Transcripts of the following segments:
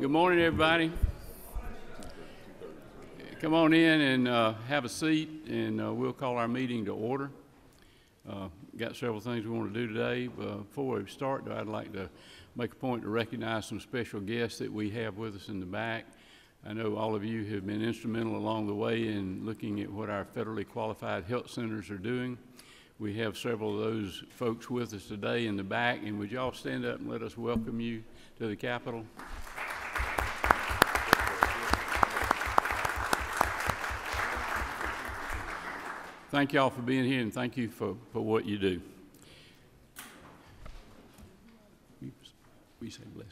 Good morning, everybody. Come on in and have a seat, and we'll call our meeting to order. Got several things we want to do today. Before we start, I'd like to make a point to recognize some special guests that we have with us in the back. I know all of you have been instrumental along the way in looking at what our federally qualified health centers are doing. We have several of those folks with us today in the back, and would you all stand up and let us welcome you to the Capitol? Thank you all for being here, and thank you for what you do. We say bless.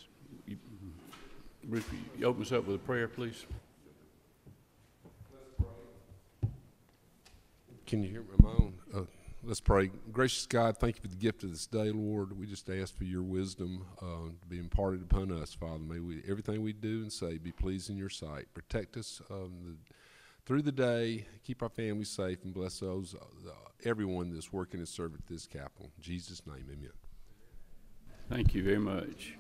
Bruce, you open us up with a prayer, please. Can you hear me, Ramon? Let's pray. Gracious God, thank you for the gift of this day, Lord. We just ask for your wisdom to be imparted upon us, Father. May everything we do and say be pleasing in your sight. Protect us through the day, keep our families safe, and bless those, everyone that's working and serving at this Capitol. In Jesus' name, amen. Thank you very much.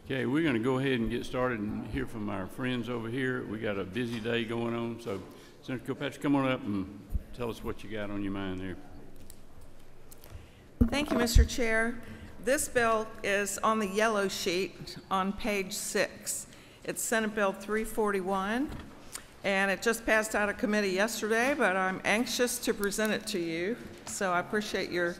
Okay, we're going to go ahead and get started and hear from our friends over here. We got a busy day going on, so Senator Kilpatrick, come on up and tell us what you got on your mind there. Thank you, Mr. Chair. This bill is on the yellow sheet on page 6. It's Senate Bill 341. And it just passed out of committee yesterday, but I'm anxious to present it to you, so I appreciate your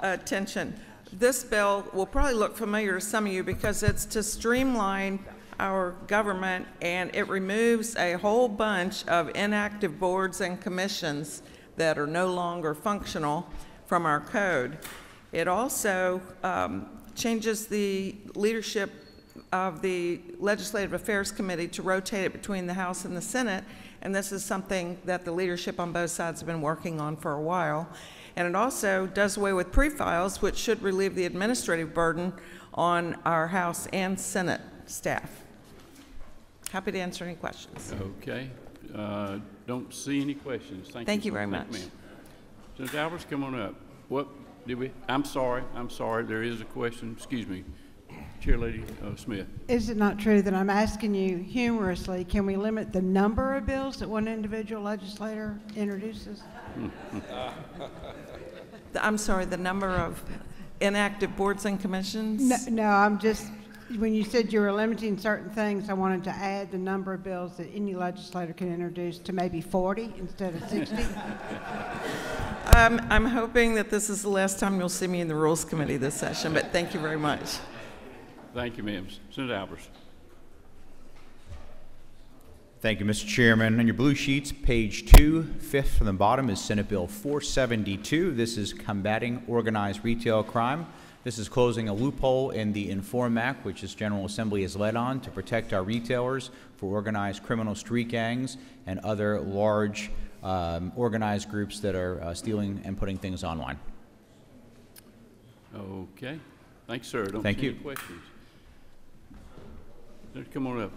attention. This bill will probably look familiar to some of you because it's to streamline our government, and it removes a whole bunch of inactive boards and commissions that are no longer functional from our code. It also changes the leadership of the Legislative Affairs Committee to rotate it between the House and the Senate, and this is something that the leadership on both sides have been working on for a while. And it also does away with pre-files, which should relieve the administrative burden on our House and Senate staff. Happy to answer any questions. Okay. Don't see any questions. Thank you very much. Senator Albers, come on up. What did we? I'm sorry. There is a question. Excuse me. Chair Lady Smith. Is it not true that I'm asking you humorously, can we limit the number of bills that one individual legislator introduces? I'm sorry, the number of inactive boards and commissions? No, I'm just, when you said you were limiting certain things, I wanted to add the number of bills that any legislator can introduce to maybe 40 instead of 60. I'm hoping that this is the last time you'll see me in the Rules Committee this session, but thank you very much. Thank you, ma'am. Senator Albers. Thank you, Mr. Chairman. On your blue sheets, page 2, fifth from the bottom is Senate Bill 472. This is combating organized retail crime. This is closing a loophole in the INFORM Act, which this General Assembly has led on to protect our retailers for organized criminal street gangs and other large organized groups that are stealing and putting things online. Okay. Thanks, sir. Don't Thank see you. Any questions? Come on up.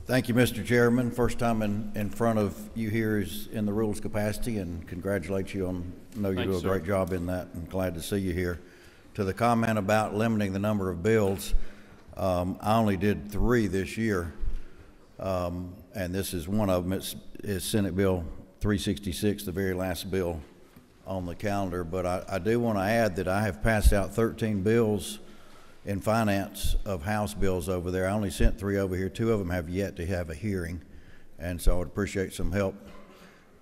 Thank you, Mr. Chairman. First time in front of you here is in the rules capacity, and congratulate you on, I know you do a great job in that, and glad to see you here. To the comment about limiting the number of bills, I only did 3 this year, and this is one of them. It's Senate Bill 366, the very last bill on the calendar. But I do want to add that I have passed out 13 bills in finance of House bills over there. I only sent 3 over here. 2 of them have yet to have a hearing, and so I would appreciate some help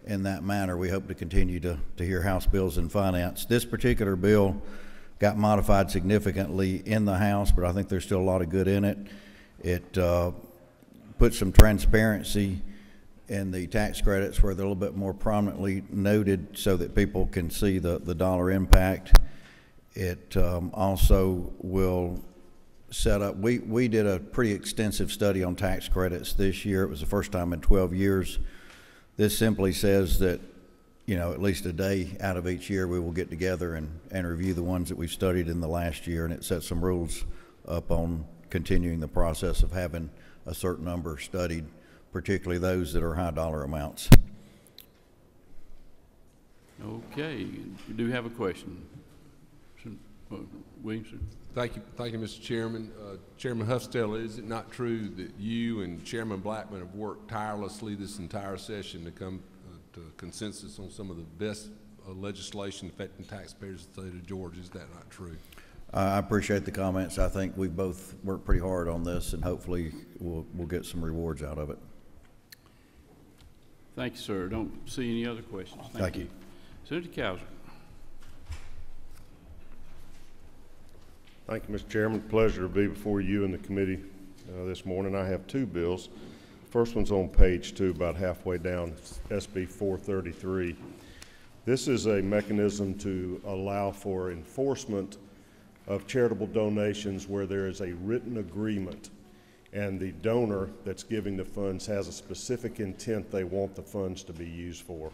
in that manner. We hope to continue to hear House bills in finance. This particular bill got modified significantly in the House, but I think there's still a lot of good in it. It puts some transparency in the tax credits where they're a little bit more prominently noted so that people can see the dollar impact. It also will set up, we did a pretty extensive study on tax credits this year. It was the first time in 12 years. This simply says that, you know, at least a day out of each year we will get together and review the ones that we've studied in the last year, and it sets some rules up on continuing the process of having a certain number studied, particularly those that are high dollar amounts. Okay, you do have a question. Williamson. Thank you, Mr. Chairman. Chairman Huffstell, is it not true that you and Chairman Blackman have worked tirelessly this entire session to come to consensus on some of the best legislation affecting taxpayers in the state of Georgia? Is that not true? I appreciate the comments. I think we both worked pretty hard on this, and hopefully we'll get some rewards out of it. Thank you, sir. Don't see any other questions. Thank you. Senator Cowser. Thank you, Mr. Chairman. Pleasure to be before you and the committee this morning. I have two bills. First one's on page 2, about halfway down, SB 433. This is a mechanism to allow for enforcement of charitable donations where there is a written agreement and the donor that's giving the funds has a specific intent they want the funds to be used for.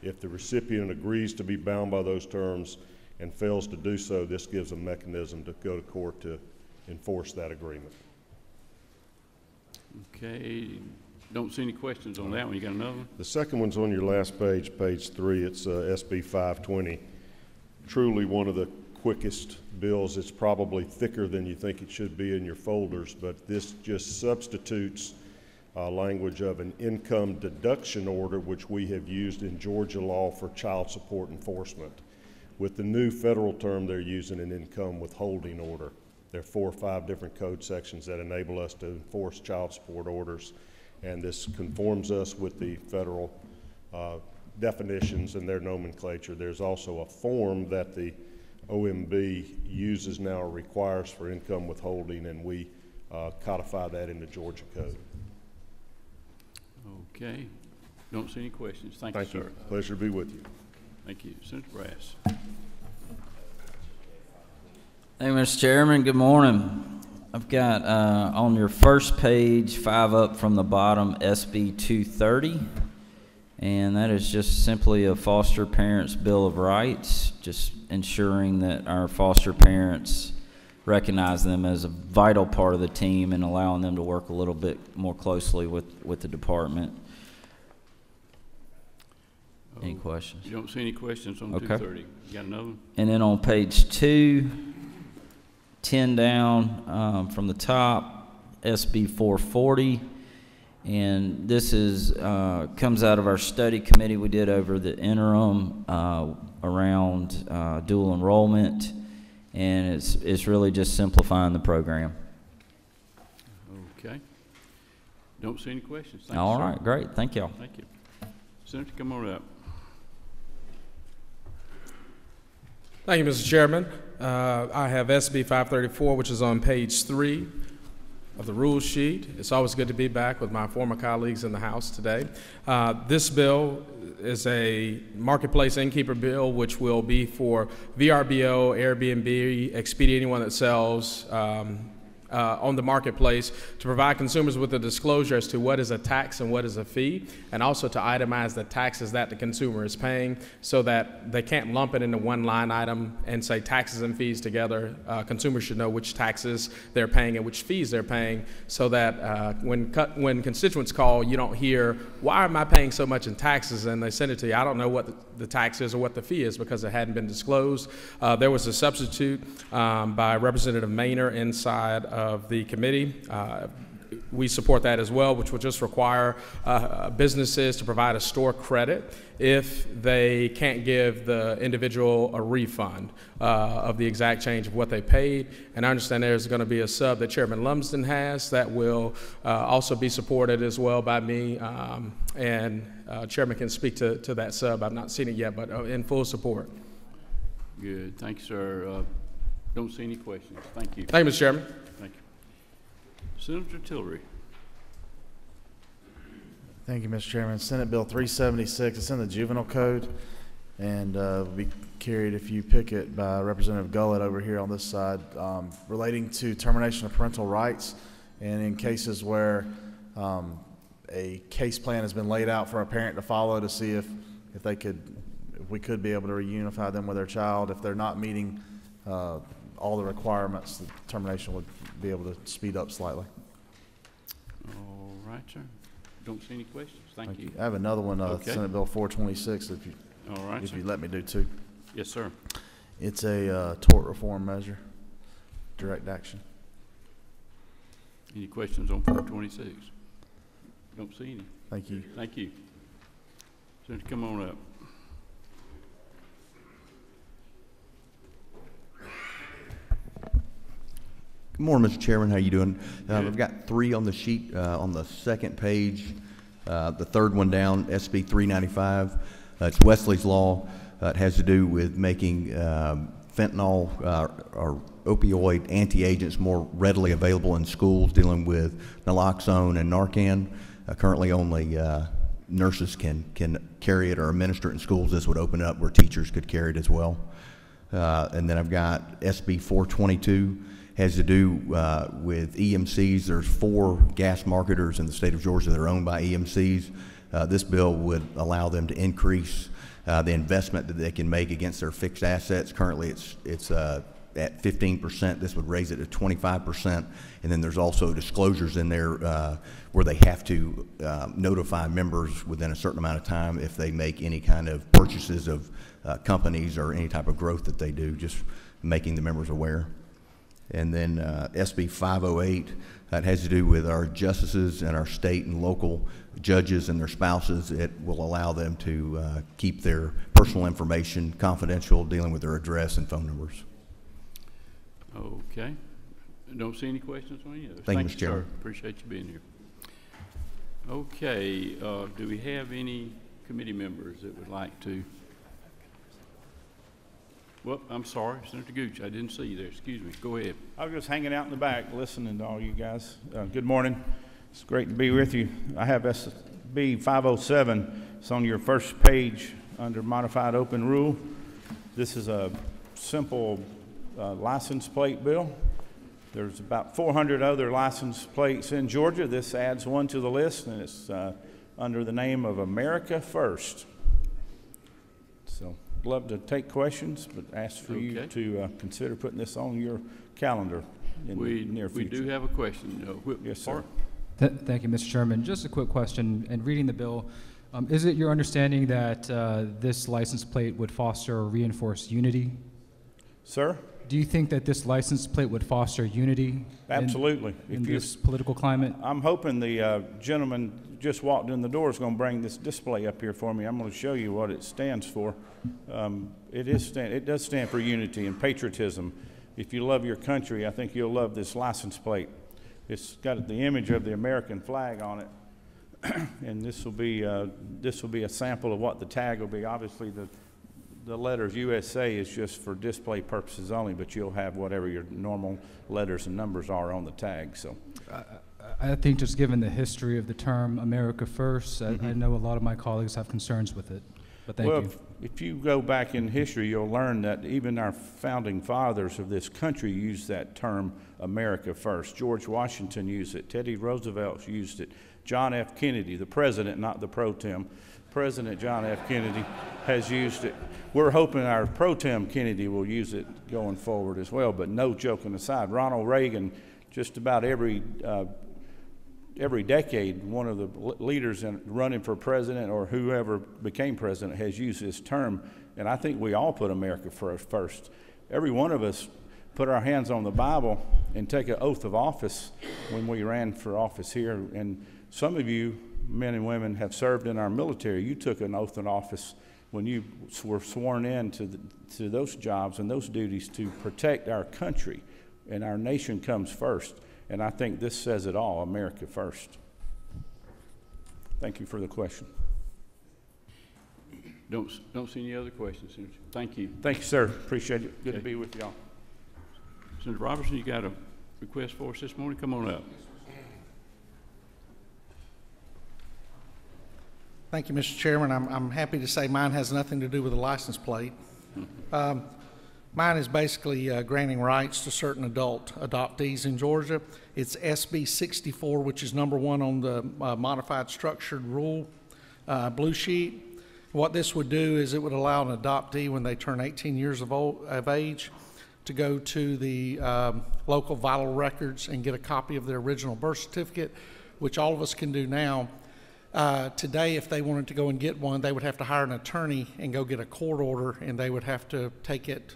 If the recipient agrees to be bound by those terms and fails to do so, this gives a mechanism to go to court to enforce that agreement. Okay, don't see any questions on that one. You got another one? The second one's on your last page, page 3. It's SB 520. Truly one of the quickest bills. It's probably thicker than you think it should be in your folders, but this just substitutes language of an income deduction order, which we have used in Georgia law for child support enforcement. With the new federal term, they're using an income withholding order. There are 4 or 5 different code sections that enable us to enforce child support orders, and this conforms us with the federal definitions and their nomenclature. There's also a form that the OMB uses now or requires for income withholding, and we codify that in the Georgia code. Okay. Don't see any questions. Thank you, sir. Pleasure to be with you. Thank you. Senator Brass. Hey, Mr. Chairman, good morning. I've got on your first page, 5 up from the bottom, SB 230, and that is just simply a foster parents' Bill of Rights, just ensuring that our foster parents recognize them as a vital part of the team and allowing them to work a little bit more closely with the department. Any questions? You don't see any questions on Okay. 230. You got another one? And then on page 2, 10 down from the top, SB 440, and this is comes out of our study committee we did over the interim around dual enrollment, and it's really just simplifying the program. Okay. Don't see any questions. Thank you, All sir. right, great. Thank y'all. Thank you. Senator, come on up. Thank you, Mr. Chairman. I have SB 534, which is on page 3 of the rule sheet. It's always good to be back with my former colleagues in the House today. This bill is a marketplace innkeeper bill, which will be for VRBO, Airbnb, Expedia, anyone that sells on the marketplace, to provide consumers with a disclosure as to what is a tax and what is a fee, and also to itemize the taxes that the consumer is paying so that they can't lump it into one line item and say taxes and fees together. Consumers should know which taxes they're paying and which fees they're paying, so that when constituents call, you don't hear, why am I paying so much in taxes? And they send it to you, I don't know what the tax is or what the fee is because it hadn't been disclosed. There was a substitute by Representative Maynor inside of the committee. We support that as well, which would just require businesses to provide a store credit if they can't give the individual a refund of the exact change of what they paid. And I understand there's going to be a sub that Chairman Lumsden has that will also be supported as well by me, and Chairman can speak to that sub. I've not seen it yet, but in full support. Good. Thank you, sir. Don't see any questions. Thank you. Thank you, Mr. Chairman. Thank you. Senator Tillery. Thank you, Mr. Chairman. Senate Bill 376, it's in the Juvenile Code, and will be carried, if you pick it, by Representative Gullett over here on this side, relating to termination of parental rights, and in cases where a case plan has been laid out for a parent to follow to see if we could be able to reunify them with their child. If they're not meeting all the requirements, the termination would be able to speed up slightly. All right, sir. Don't see any questions. Thank you. I have another one, Okay. Senate Bill 426, if All right, if sir. you let me do two. Yes, sir. It's a tort reform measure. direct action. Any questions on 426? Don't see any. Thank you. Thank you. Senator, come on up. Good morning, Mr. Chairman. How you doing? I've got 3 on the sheet on the second page. The third one down, SB 395. It's Wesley's Law. It has to do with making fentanyl or opioid anti-agents more readily available in schools, dealing with naloxone and Narcan. Currently only nurses can carry it or administer it in schools. This would open up where teachers could carry it as well. And then I've got SB 422. Has to do with EMCs. There's 4 gas marketers in the state of Georgia that are owned by EMCs. This bill would allow them to increase the investment that they can make against their fixed assets. Currently it's at 15%. This would raise it to 25%. And then there's also disclosures in there where they have to notify members within a certain amount of time if they make any kind of purchases of companies or any type of growth that they do, just making the members aware. And then SB 508, that has to do with our justices and our state and local judges and their spouses. It will allow them to keep their personal information confidential, dealing with their address and phone numbers. Okay. Don't see any questions on any of those. Thank you, Mr. Chairman. Sir. Appreciate you being here. Okay. Do we have any committee members that would like to? Well, I'm sorry, Senator Gooch, I didn't see you there. Excuse me. Go ahead. I was just hanging out in the back listening to all you guys. Good morning. It's great to be with you. I have SB 507. It's on your first page under modified open rule. This is a simple license plate bill. There's about 400 other license plates in Georgia. This adds one to the list, and it's under the name of America First. So love to take questions, but ask for you to consider putting this on your calendar in the near future. We do have a question. Yes, sir. Thank you, Mr. Chairman. Just a quick question. In reading the bill, is it your understanding that this license plate would foster or reinforce unity? Sir? Do you think that this license plate would foster unity? Absolutely. In this political climate? I'm hoping the gentleman just walked in the door is going to bring this display up here for me. I'm going to show you what it stands for. It does stand for unity and patriotism. If you love your country, I think you'll love this license plate. It's got the image of the American flag on it, and this will be a sample of what the tag will be. Obviously, the letters USA is just for display purposes only, but you'll have whatever your normal letters and numbers are on the tag. So, I think just given the history of the term America First, I know a lot of my colleagues have concerns with it. But thank you. If you go back in history, you'll learn that even our founding fathers of this country used that term America First. George Washington used it. Teddy Roosevelt used it. John F. Kennedy, the president, not the pro tem, President John F. Kennedy has used it. We're hoping our pro tem Kennedy will use it going forward as well, but no joking aside, Ronald Reagan, just about every decade, one of the leaders running for president or whoever became president has used this term, and I think we all put America first. Every one of us put our hands on the Bible and take an oath of office when we ran for office here, and some of you, men and women, have served in our military. You took an oath of office when you were sworn in to those jobs and those duties to protect our country, and our nation comes first. And I think this says it all, America First. Thank you for the question. Don't see any other questions, Senator. Thank you. Thank you, sir. Appreciate it. Good to be with y'all. Senator Robertson, you got a request for us this morning? Come on up. Thank you, Mr. Chairman. I'm happy to say mine has nothing to do with the license plate. Mine is basically granting rights to certain adult adoptees in Georgia. It's SB 64, which is number 1 on the modified structured rule blue sheet. What this would do is it would allow an adoptee, when they turn 18 years of age, to go to the local vital records and get a copy of their original birth certificate, which all of us can do now. Today, if they wanted to go and get one, they would have to hire an attorney and go get a court order, and they would have to take it,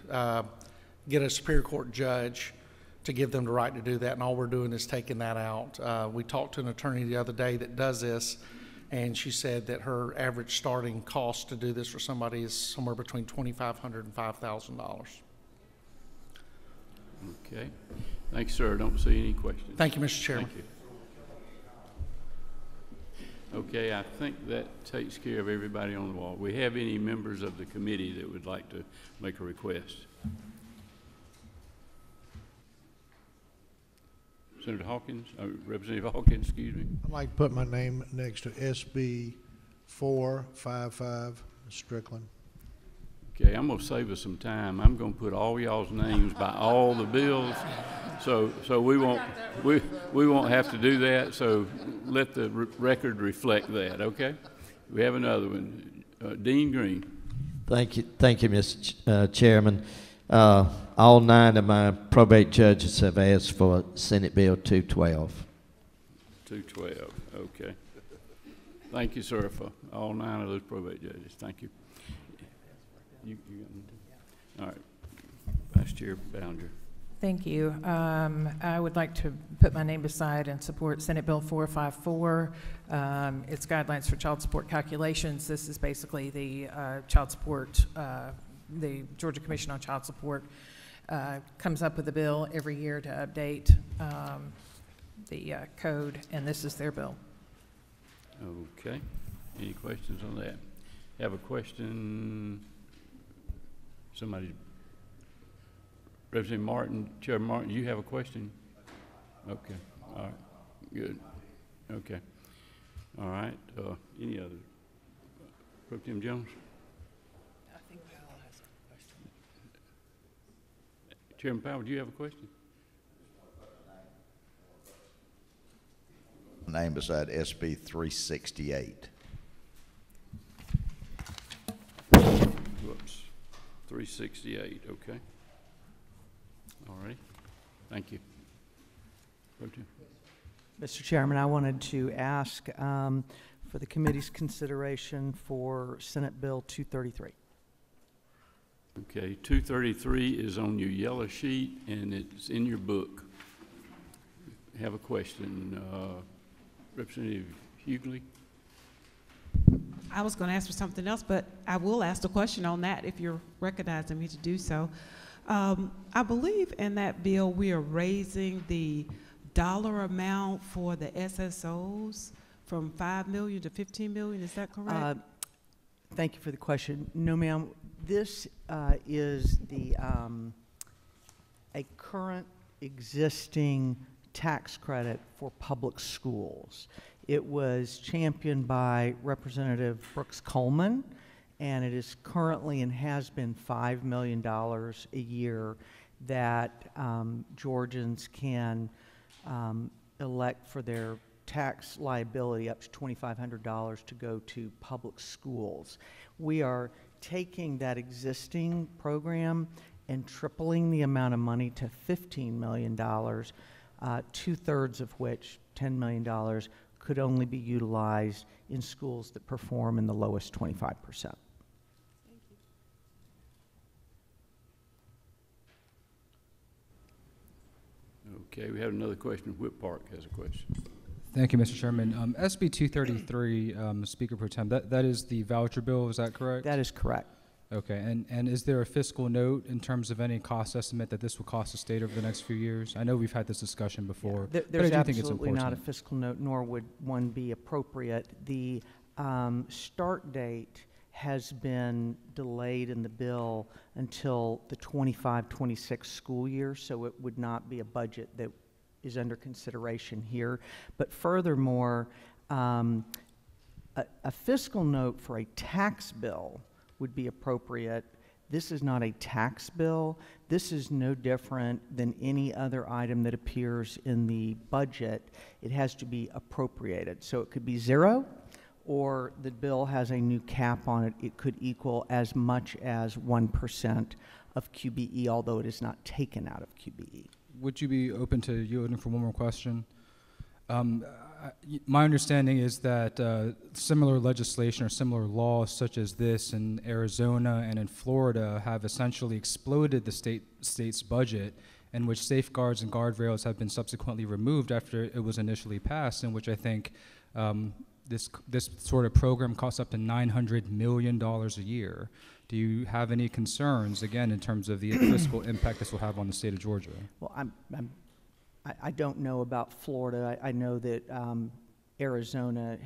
get a Superior Court judge to give them the right to do that, and all we're doing is taking that out. We talked to an attorney the other day that does this, and she said that her average starting cost to do this for somebody is somewhere between $2,500 and $5,000. Okay. Thank you, sir. I don't see any questions. Thank you, Mr. Chairman. Thank you. Okay, I think that takes care of everybody on the wall. We have any members of the committee that would like to make a request? Senator Hawkins, Representative Hawkins, excuse me. I'd like to put my name next to SB 455, Strickland. Okay, I'm gonna save us some time. I'm gonna put all y'all's names by all the bills, so we won't have to do that. So let the record reflect that. Okay, we have another one, Dean Green. Thank you, Mr. Chairman. All 9 of my probate judges have asked for Senate Bill 212. 212. Okay. Thank you, sir, for all 9 of those probate judges. Thank you. You got one too? All right. Vice Chair Ballinger. Thank you. I would like to put my name beside and support Senate Bill 454. It's guidelines for child support calculations. This is basically the child support, the Georgia Commission on Child Support comes up with a bill every year to update the code, and this is their bill. Okay. Any questions on that? Have a question? Somebody, Representative Martin, Chair Martin, you have a question? Okay. All right. Good. Okay. All right. Any others? Pro Tem Jones? I think Powell has a question. Chairman Powell, do you have a question? Name beside SB 368. Whoops. 368, okay. All right. Thank you. Mr. Chairman, I wanted to ask for the committee's consideration for Senate Bill 233. Okay, 233 is on your yellow sheet and it's in your book. Have a question, Representative Hughley? I was going to ask for something else, but I will ask the question on that if you're recognizing me to do so. I believe in that bill we are raising the dollar amount for the SSOs from $5 million to $15 million. Is that correct? Thank you for the question. No, ma'am. This is the a current existing tax credit for public schools. It was championed by Representative Brooks Coleman, and it is currently and has been $5 million a year that Georgians can elect for their tax liability up to $2,500 to go to public schools. We are taking that existing program and tripling the amount of money to $15 million, 2/3 of which, $10 million, could only be utilized in schools that perform in the lowest 25%. Okay, we have another question. Whip Park has a question. Thank you, Mr. Chairman. SB 233, Speaker Pro Tem, that is the voucher bill, is that correct? That is correct. Okay, and is there a fiscal note in terms of any cost estimate that this will cost the state over the next few years? I know we've had this discussion before, Yeah, but I do think it's absolutely important. not a fiscal note, nor would one be appropriate. The start date has been delayed in the bill until the 25-26 school year, so it would not be a budget that is under consideration here. But furthermore, a fiscal note for a tax bill would be appropriate. This is not a tax bill. This is no different than any other item that appears in the budget. It has to be appropriated. So it could be zero, or the bill has a new cap on it. It could equal as much as 1% of QBE, although it is not taken out of QBE. Would you be open to yielding for one more question? My understanding is that similar legislation or similar laws such as this in Arizona and in Florida have essentially exploded the state's budget in which safeguards and guardrails have been subsequently removed after it was initially passed, in which I think this sort of program costs up to $900 million a year. Do you have any concerns, again, in terms of the fiscal impact this will have on the state of Georgia? Well, I don't know about Florida. I know that Arizona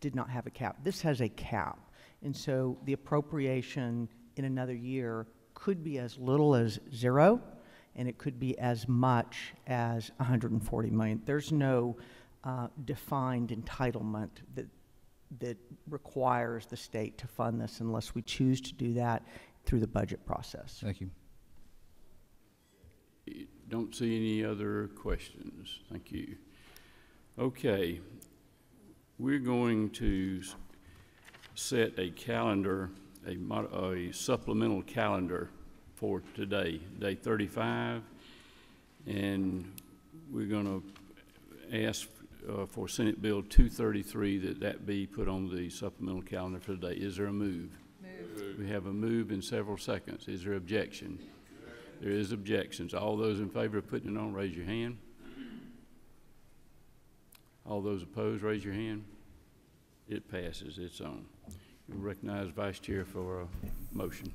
did not have a cap. This has a cap. And so the appropriation in another year could be as little as 0, and it could be as much as $140 million. There's no defined entitlement that requires the state to fund this unless we choose to do that through the budget process. Thank you. Don't see any other questions. Thank you. Okay, we're going to set a calendar, a supplemental calendar for today, day 35, and we're going to ask for Senate Bill 233 that be put on the supplemental calendar for today. Is there a move? Move. We have a move in several seconds. Is there objection? There is objections. All those in favor of putting it on, raise your hand. All those opposed, raise your hand. It passes. It's on. We recognize Vice Chair for a motion.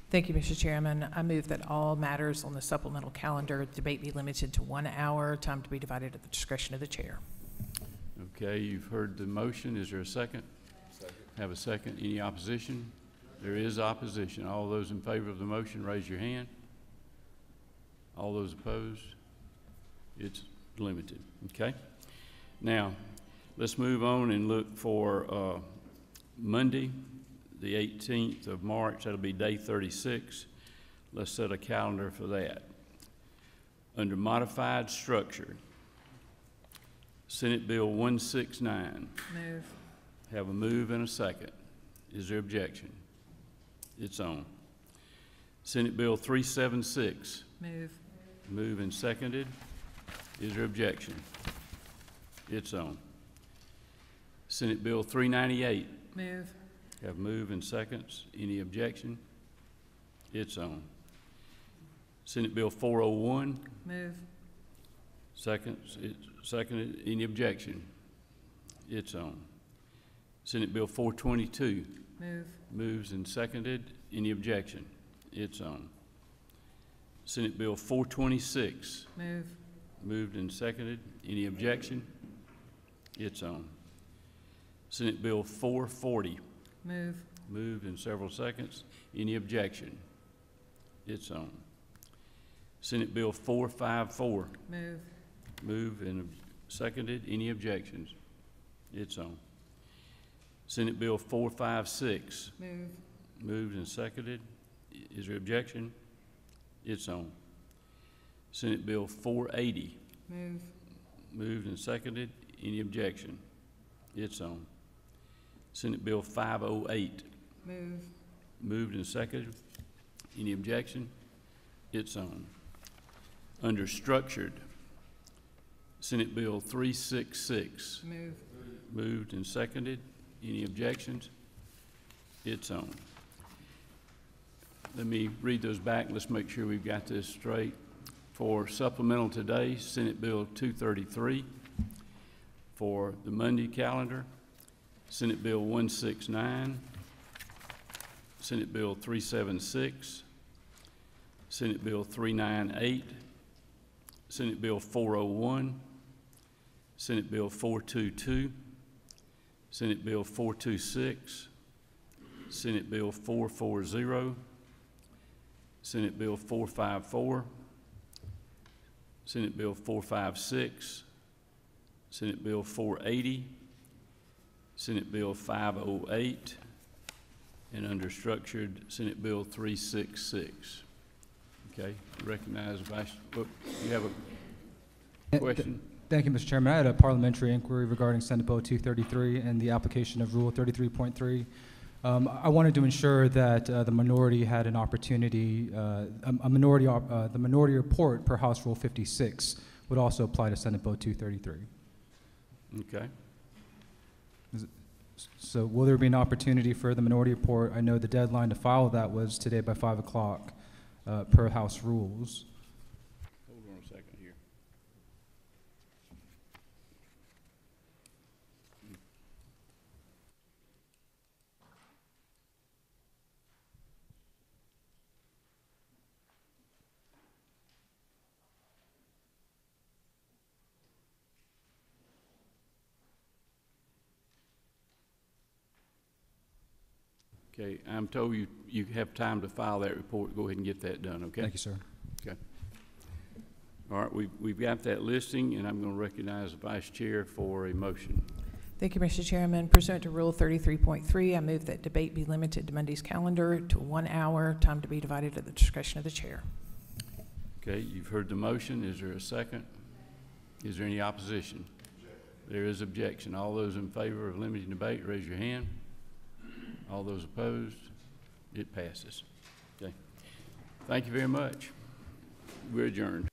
Thank you, Mr. Chairman. I move that all matters on the supplemental calendar debate be limited to 1 hour, time to be divided at the discretion of the chair. Okay, you've heard the motion. Is there a second? Second. Have a second. Any opposition? There is opposition. All those in favor of the motion, raise your hand. All those opposed? It's limited. Okay. Now, let's move on and look for Monday, the 18th of March. That'll be day 36. Let's set a calendar for that. Under modified structure, Senate Bill 169. Move. Have a move and a second. Is there objection? It's on. Senate Bill 376. Move. Move and seconded. Is there objection? It's on. Senate Bill 398. Move. Have move and seconds. Any objection? It's on. Senate Bill 401. Move. Seconds. It's seconded. Any objection? It's on. Senate Bill 422. Move. Moves and seconded. Any objection? It's on. Senate Bill 426. Move. Moved and seconded. Any objection? It's on. Senate Bill 440. Move. Moved in several seconds. Any objection? It's on. Senate Bill 454. Move. Moved and seconded. Any objections? It's on. Senate Bill 456. Move. Moved and seconded. Is there objection? It's on. Senate Bill 480. Move. Moved and seconded. Any objection? It's on. Senate Bill 508. Move. Moved and seconded. Any objection? It's on. Under structured, Senate Bill 366. Move. Moved and seconded. Any objections? It's on. Let me read those back. Let's make sure we've got this straight. For supplemental today, Senate Bill 233. For the Monday calendar, Senate Bill 169, Senate Bill 376, Senate Bill 398, Senate Bill 401, Senate Bill 422, Senate Bill 426, Senate Bill 440, Senate Bill 454, Senate Bill 456, Senate Bill 480, Senate Bill 508, and under structured, Senate Bill 366. Okay, recognize Vice, you have a question? Thank you, Mr. Chairman. I had a parliamentary inquiry regarding Senate Bill 233 and the application of Rule 33.3. I wanted to ensure that the minority had an opportunity, the minority report per House Rule 56 would also apply to Senate Bill 233. Okay. So will there be an opportunity for the minority report? I know the deadline to file that was today by 5 o'clock per House rules. Okay, I'm told you have time to file that report. Go ahead and get that done, okay? Thank you, sir. Okay. All right, we've got that listing, and I'm going to recognize the vice chair for a motion. Thank you, Mr. Chairman. Pursuant to Rule 33.3, I move that debate be limited to Monday's calendar to 1 hour, time to be divided at the discretion of the chair. Okay, you've heard the motion. Is there a second? Is there any opposition? There is objection. All those in favor of limiting debate, raise your hand. All those opposed? It passes. Okay. Thank you very much. We're adjourned.